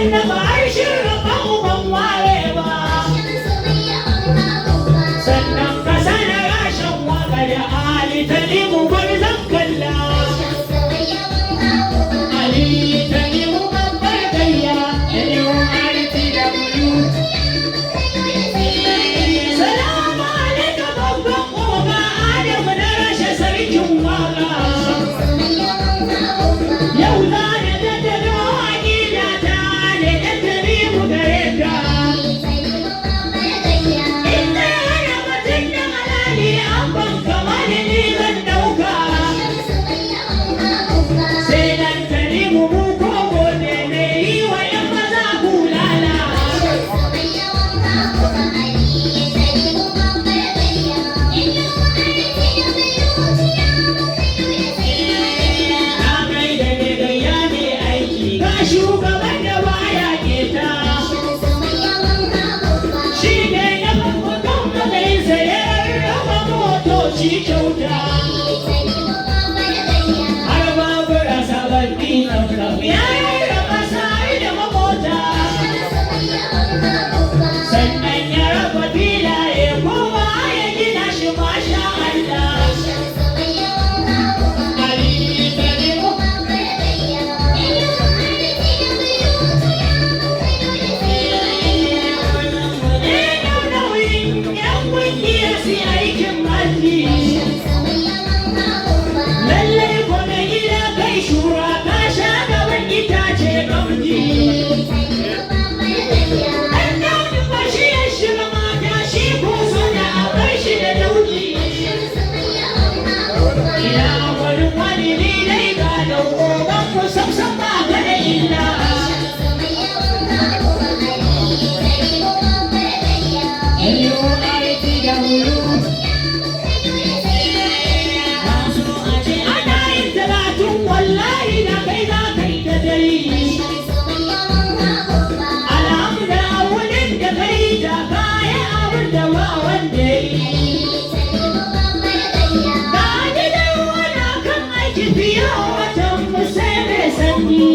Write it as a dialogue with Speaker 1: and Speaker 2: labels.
Speaker 1: annaba harshen raba uban ware ba sannan ka sana rashin waka da ali ta nemo gwarzon kalla ali ta nemo babbar gayya da nemo arti da bulu salamu alaika babban oga adamu na rashe sarkin waka yau za da tattalo a gida ta ne ɗan tare mu gare ka inda yana mutum da halali an ban kama da ni zan ɗauka sai ɗan tare mu kogo ne mai yi wa ‘yan maza bulala na mai da ne gayya mai aiki ga shugaban da baya keta shi ne na babban matsayin sayar raba motoci kyauta har babura sababbi ɗaukau ya raba sa'ai da mamota sannan ya raba filaye kowa ya gina shi masha Allah Ali ta nemo nauyin ‘yan ƙungiyar su aikin malli lallai kome gida kai shura ka sha gaban itace gamji ɗan daunin bashi ya shiga mata shi ko suna a bar shi da dauki ina wani ni dai ga daukoban ku samsam ba ka da illa Hello, aiki da hulu ana yin talatin wallahi da kai za ka yi ta dai alhamda wurin da kai da kaya abin da ba wanda yi ga gidan wana kan aiki fiye watan musai mai sanyi